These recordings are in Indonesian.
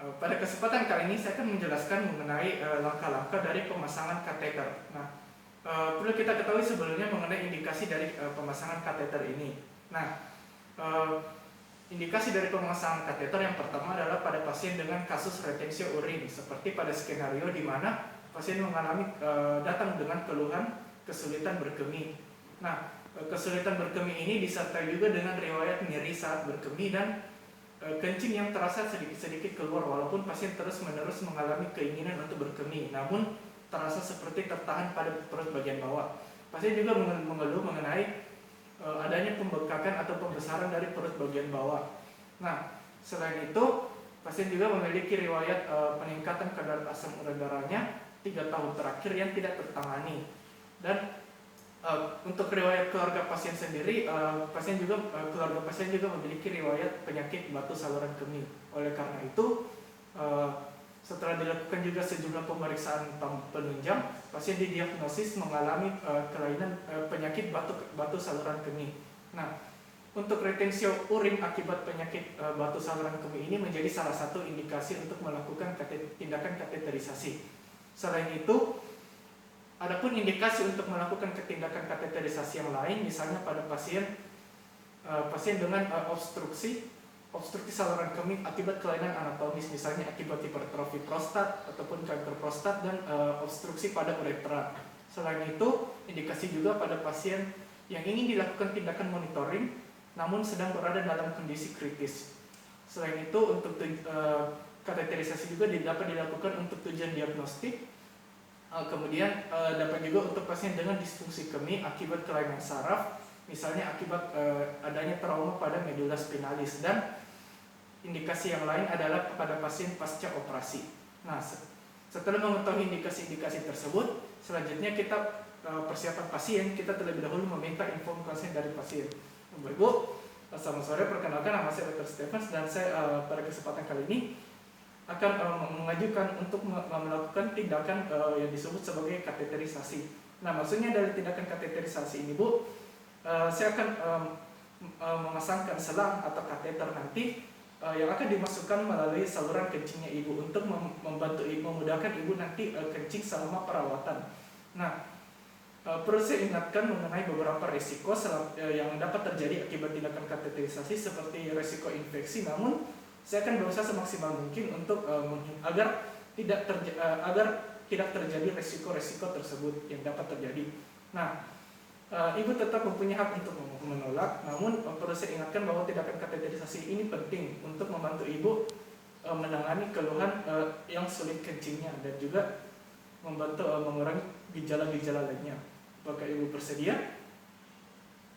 Pada kesempatan kali ini saya akan menjelaskan mengenai langkah-langkah dari pemasangan kateter. Nah, perlu kita ketahui sebelumnya mengenai indikasi dari pemasangan kateter ini. Nah, eh, indikasi dari pemasangan kateter yang pertama adalah pada pasien dengan kasus retensio urin, seperti pada skenario di mana pasien mengalami datang dengan keluhan kesulitan berkemih. Nah, kesulitan berkemih ini disertai juga dengan riwayat nyeri saat berkemih dan kencing yang terasa sedikit-sedikit keluar walaupun pasien terus-menerus mengalami keinginan untuk berkemih, namun terasa seperti tertahan pada perut bagian bawah. Pasien juga mengeluh mengenai adanya pembengkakan atau pembesaran dari perut bagian bawah. Nah, selain itu, pasien juga memiliki riwayat peningkatan kadar asam urat darahnya 3 tahun terakhir yang tidak tertangani. Dan untuk riwayat keluarga pasien sendiri, keluarga pasien juga memiliki riwayat penyakit batu saluran kemih. Oleh karena itu, setelah dilakukan juga sejumlah pemeriksaan penunjang, pasien didiagnosis mengalami kelainan penyakit batu saluran kemih. Nah, untuk retensio urin akibat penyakit batu saluran kemih ini menjadi salah satu indikasi untuk melakukan tindakan kateterisasi. Selain itu, adapun indikasi untuk melakukan tindakan kateterisasi yang lain, misalnya pada pasien dengan obstruksi saluran kemih akibat kelainan anatomis, misalnya akibat hipertrofi prostat ataupun kanker prostat dan obstruksi pada uretra. Selain itu, indikasi juga pada pasien yang ingin dilakukan tindakan monitoring namun sedang berada dalam kondisi kritis. Selain itu, untuk kateterisasi juga dapat dilakukan untuk tujuan diagnostik. Kemudian dapat juga untuk pasien dengan disfungsi kemih akibat kelainan saraf, misalnya akibat adanya trauma pada medula spinalis, dan indikasi yang lain adalah pada pasien pasca operasi. Nah, setelah mengetahui indikasi-indikasi tersebut, selanjutnya kita persiapan pasien, kita terlebih dahulu meminta info konsen dari pasien. Bapak Ibu, selamat sore, perkenalkan nama saya Dr. Stephens dan saya pada kesempatan kali ini akan mengajukan untuk melakukan tindakan yang disebut sebagai kateterisasi. Nah, maksudnya dari tindakan kateterisasi ini, Bu, saya akan memasangkan selang atau kateter nanti yang akan dimasukkan melalui saluran kencingnya ibu untuk membantu memudahkan ibu nanti kencing selama perawatan. Nah, perlu saya ingatkan mengenai beberapa risiko yang dapat terjadi akibat tindakan kateterisasi seperti risiko infeksi, namun saya akan berusaha semaksimal mungkin untuk agar tidak terjadi risiko-risiko tersebut yang dapat terjadi. Nah, ibu tetap mempunyai hak untuk menolak, namun perlu saya ingatkan bahwa tindakan kateterisasi ini penting untuk membantu ibu menangani keluhan yang sulit kencingnya dan juga membantu mengurangi gejala-gejala lainnya. Apakah ibu bersedia?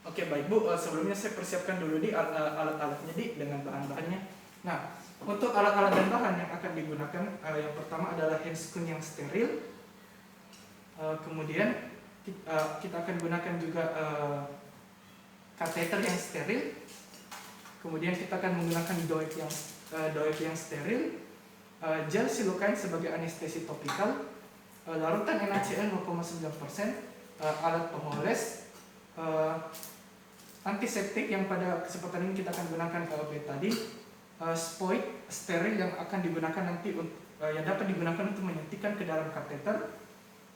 Oke, baik Bu, sebelumnya saya persiapkan dulu alat-alatnya dengan bahan-bahannya. Nah, untuk alat-alat dan bahan yang akan digunakan, yang pertama adalah handscoon yang steril. Kemudian kita akan gunakan juga kateter yang steril. Kemudian kita akan menggunakan doek yang steril, gel silokain sebagai anestesi topikal, larutan NaCl 0,9%, alat pemoles, antiseptik yang pada kesempatan ini kita akan gunakan betadine, spoit steril yang akan digunakan nanti yang dapat digunakan untuk menyuntikkan ke dalam kateter,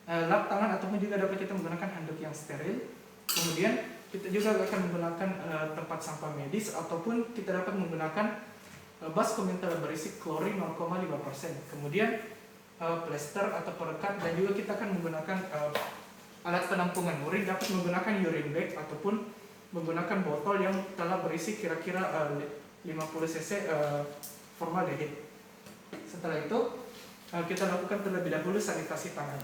lap tangan ataupun juga dapat kita menggunakan handuk yang steril. Kemudian kita juga akan menggunakan tempat sampah medis ataupun kita dapat menggunakan bas komentar berisi klorin 0,5%. Kemudian plester atau perekat, dan juga kita akan menggunakan alat penampungan urin, dapat menggunakan urine bag ataupun menggunakan botol yang telah berisi kira-kira 50 cc formaldehid. Setelah itu kita lakukan terlebih dahulu sanitasi tangan.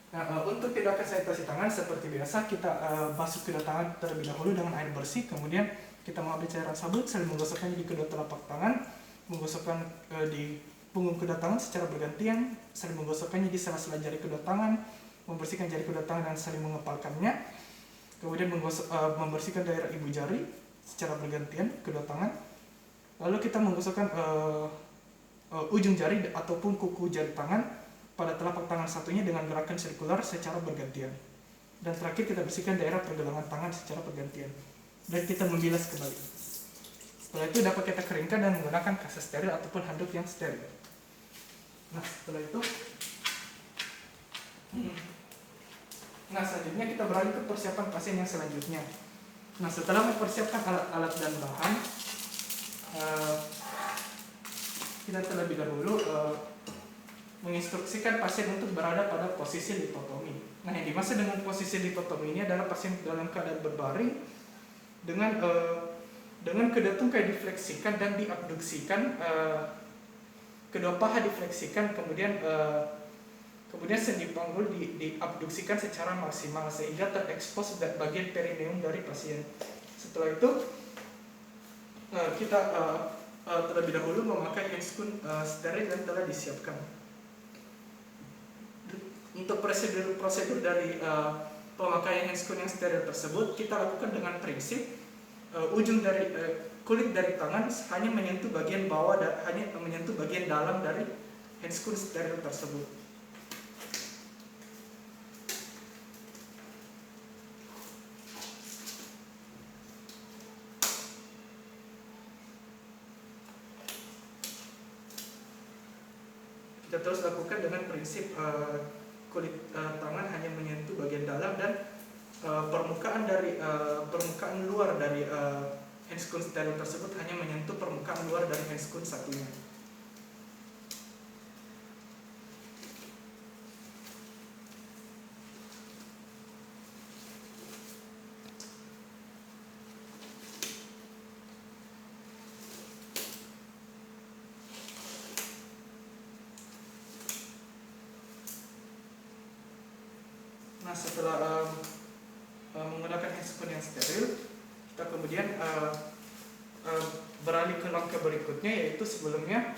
Nah, untuk tindakan sanitasi tangan seperti biasa, kita basuh kedua tangan terlebih dahulu dengan air bersih, kemudian kita mengambil cairan sabun, saling menggosokkannya di kedua telapak tangan, menggosokkan di punggung kedua tangan secara bergantian, saling menggosokkannya di sela-sela jari kedua tangan, membersihkan jari kedua tangan dan saling mengepalkannya. Kemudian membersihkan daerah ibu jari secara bergantian kedua tangan. Lalu kita menggosokkan ujung jari ataupun kuku jari tangan pada telapak tangan satunya dengan gerakan sirkular secara bergantian. Dan terakhir kita bersihkan daerah pergelangan tangan secara bergantian. dan kita membilas kembali. Setelah itu dapat kita keringkan dan menggunakan kaca steril ataupun handuk yang steril. Nah, setelah itu, selanjutnya kita beralih ke persiapan pasien yang selanjutnya. Nah, setelah mempersiapkan alat-alat dan bahan, kita terlebih dahulu menginstruksikan pasien untuk berada pada posisi lipotomi. Nah, yang dimaksud dengan posisi lipotomi ini adalah pasien dalam keadaan berbaring dengan kedua tungkai difleksikan dan diabduksikan, kedua paha difleksikan, kemudian sendi panggul diabduksikan secara maksimal sehingga terekspos bagian perineum dari pasien. Setelah itu kita terlebih dahulu memakai handscoon steril yang telah disiapkan. Untuk prosedur dari pemakaian handscoon yang steril tersebut kita lakukan dengan prinsip ujung dari kulit dari tangan hanya menyentuh bagian bawah dan hanya menyentuh bagian dalam dari handscoon steril tersebut. Kita terus lakukan dengan prinsip kulit tangan hanya menyentuh bagian dalam dan permukaan luar dari handscoon steril tersebut hanya menyentuh permukaan luar dari handscoon satunya. Nah, setelah menggunakan handscoon yang steril, kita kemudian beralih ke langkah berikutnya, yaitu sebelumnya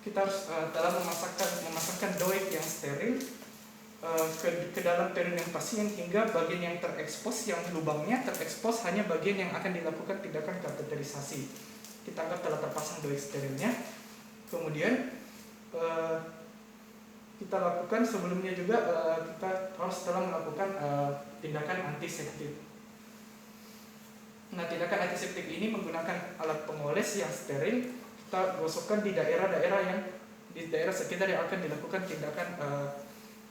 kita harus telah memasakkan doek yang steril ke dalam perineum pasien hingga bagian yang terekspos, yang lubangnya terekspos hanya bagian yang akan dilakukan tindakan kateterisasi. Kita anggap telah terpasang doek sterilnya. Kemudian kita lakukan sebelumnya juga kita harus telah melakukan tindakan antiseptik. Nah, tindakan antiseptik ini menggunakan alat pengoles yang steril. Kita gosokkan di daerah sekitar yang akan dilakukan tindakan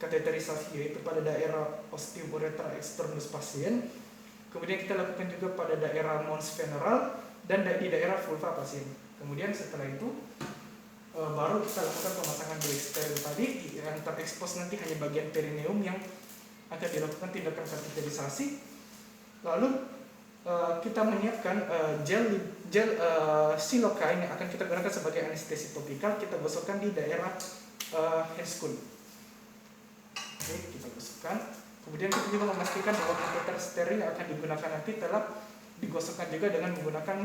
kateterisasi, yaitu pada daerah osteomuretra externus pasien. Kemudian kita lakukan juga pada daerah mons veneral dan di daerah vulva pasien. Kemudian setelah itu baru kita lakukan pemasangan doek steril tadi, yang terekspos nanti hanya bagian perineum yang akan dilakukan tindakan kateterisasi. Lalu kita menyiapkan gel silokain yang akan kita gunakan sebagai anestesi topikal. Kita gosokkan di daerah handscoon. Oke, kita gosokkan. Kemudian kita juga memastikan bahwa kateter steril yang akan digunakan nanti telah digosokkan juga dengan menggunakan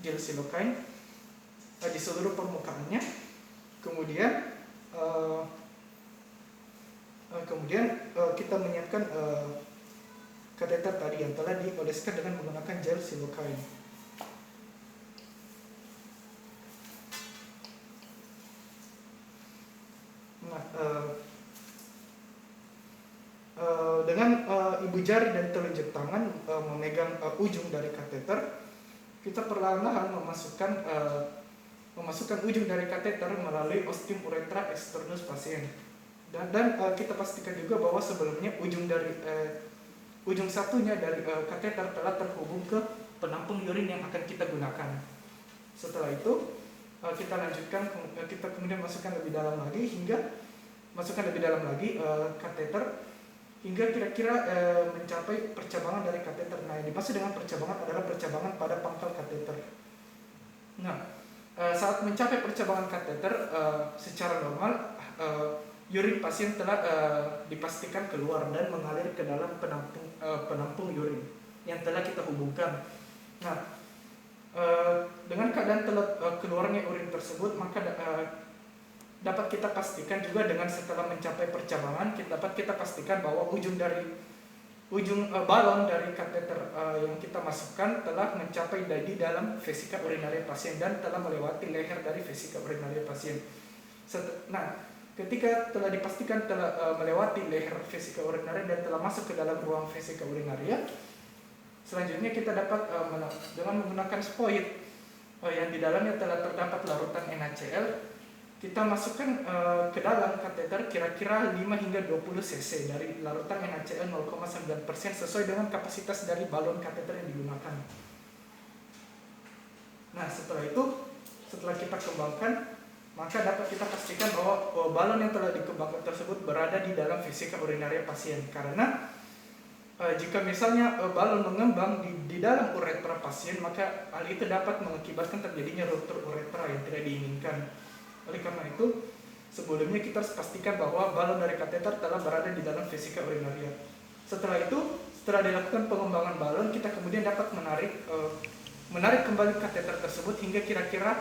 gel silokain di seluruh permukaannya. Kemudian kita menyiapkan kateter tadi yang telah dioleskan dengan menggunakan gel silokain. Nah, dengan ibu jari dan telunjuk tangan memegang ujung dari kateter, kita perlahan-lahan memasukkan ujung dari kateter melalui osteomuretra externus pasien. Dan kita pastikan juga bahwa sebelumnya ujung satunya dari kateter telah terhubung ke penampung urin yang akan kita gunakan. Setelah itu kita lanjutkan, kita kemudian masukkan lebih dalam lagi kateter hingga kira-kira mencapai percabangan dari kateter. Nah, yang dimaksud dengan percabangan adalah percabangan pada pangkal kateter. Nah, saat mencapai percabangan kateter, secara normal urin pasien telah dipastikan keluar dan mengalir ke dalam penampung urin yang telah kita hubungkan. Nah, dengan keadaan telah keluarnya urin tersebut, maka dapat kita pastikan juga dengan setelah mencapai percabangan, dapat kita pastikan bahwa ujung balon dari kateter yang kita masukkan telah mencapai di dalam vesika urinaria pasien dan telah melewati leher dari vesika urinaria pasien. Nah, ketika telah dipastikan telah melewati leher vesika urinaria dan telah masuk ke dalam ruang vesika urinaria, Selanjutnya kita dapat dengan menggunakan spoit yang di dalamnya telah terdapat larutan NaCl, kita masukkan ke dalam kateter kira-kira 5 hingga 20 cc dari larutan NaCl 0,9% sesuai dengan kapasitas dari balon kateter yang digunakan. Nah, setelah kita kembangkan, maka dapat kita pastikan bahwa balon yang telah dikembangkan tersebut berada di dalam vesika urinaria pasien. Karena jika misalnya balon mengembang di dalam uretra pasien, maka hal itu dapat mengakibatkan terjadinya ruptur uretra yang tidak diinginkan. Oleh karena itu, sebelumnya kita harus pastikan bahwa balon dari kateter telah berada di dalam vesika urinaria. Setelah dilakukan pengembangan balon, kita kemudian dapat menarik kembali kateter tersebut hingga kira-kira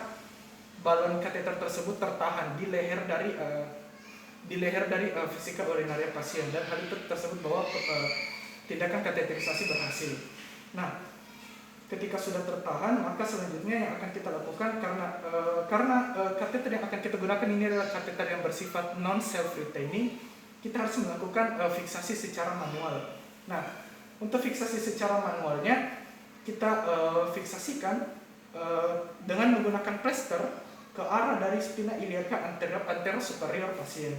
balon kateter tersebut tertahan di leher dari vesika urinaria pasien, dan hal itu tersebut bahwa tindakan kateterisasi berhasil. Nah, ketika sudah tertahan, maka selanjutnya yang akan kita lakukan karena kateter yang akan kita gunakan ini adalah kateter yang bersifat non self retaining, kita harus melakukan fiksasi secara manual. Nah, untuk fiksasi secara manualnya kita fiksasikan dengan menggunakan plester ke arah dari spina iliaca anterior superior pasien.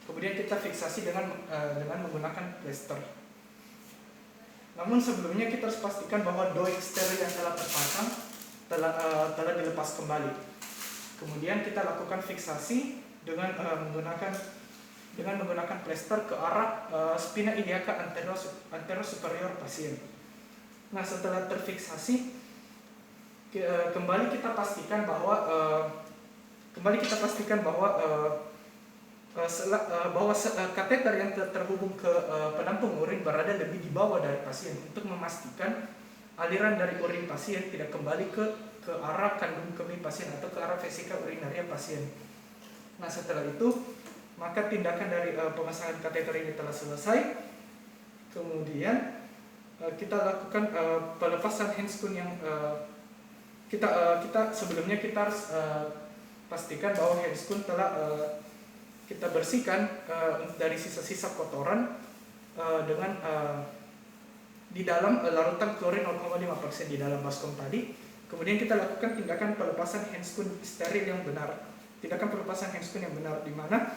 Kemudian kita fiksasi dengan menggunakan plester. Namun sebelumnya kita harus pastikan bahwa doik steril yang telah terpasang telah dilepas kembali. Kemudian kita lakukan fiksasi dengan menggunakan plester ke arah spina iliaca anterior superior pasien. Nah, setelah terfiksasi, kembali kita pastikan bahwa kateter yang terhubung ke penampung urin berada lebih di bawah dari pasien untuk memastikan aliran dari urin pasien tidak kembali ke arah kandung kemih pasien atau ke arah vesika urinaria pasien. Nah, setelah itu maka tindakan dari pemasangan kateter ini telah selesai. Kemudian kita lakukan pelepasan handscoon yang sebelumnya kita harus pastikan bahwa handscoon telah kita bersihkan dari sisa-sisa kotoran dengan di dalam larutan klorin 0,5% di dalam baskom tadi. Kemudian kita lakukan tindakan pelepasan handscoon steril yang benar. Tindakan pelepasan handscoon yang benar di mana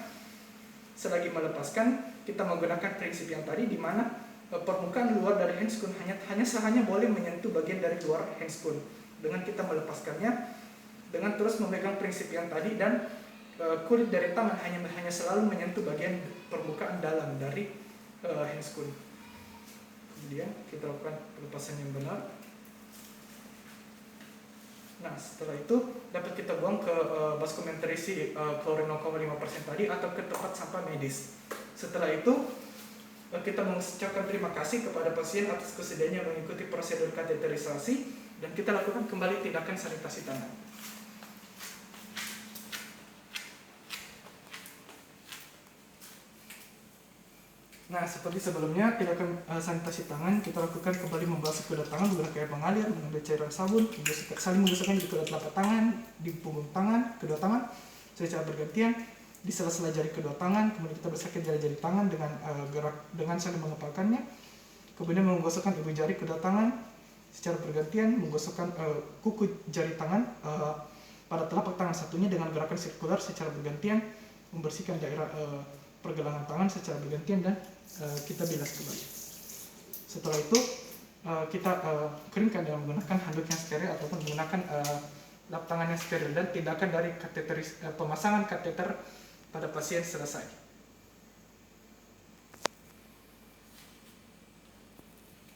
selagi melepaskan kita menggunakan prinsip yang tadi, di mana permukaan luar dari handscoon hanya boleh menyentuh bagian dari luar handscoon. Dengan kita melepaskannya dengan terus memegang prinsip yang tadi, dan kulit dari tangan hanya selalu menyentuh bagian permukaan dalam dari handscoon. Kemudian kita lakukan pelepasan yang benar. Nah, setelah itu dapat kita buang ke baskom yang terisi klorin 0,5% tadi atau ke tempat sampah medis. Setelah itu kita mengucapkan terima kasih kepada pasien atas kesediaannya mengikuti prosedur kateterisasi, dan kita lakukan kembali tindakan sanitasi tangan. Nah, seperti sebelumnya, tindakan sanitasi tangan kita lakukan kembali membasuh kedua tangan menggunakan air mengalir, mengambil cairan sabun, saling menggosokkan di kedua telapak tangan, di punggung tangan, kedua tangan secara bergantian, di sela-sela jari kedua tangan. Kemudian kita bersihkan jari-jari tangan dengan saling mengepalkannya. Kemudian menggosokkan ibu jari kedua tangan secara bergantian, menggosokkan kuku jari tangan pada telapak tangan satunya dengan gerakan sirkular secara bergantian, membersihkan daerah pergelangan tangan secara bergantian, dan kita bilas kembali. Setelah itu kita keringkan dengan menggunakan handuk yang steril ataupun menggunakan lap tangan yang steril, dan tindakan dari pemasangan kateter pada pasien selesai.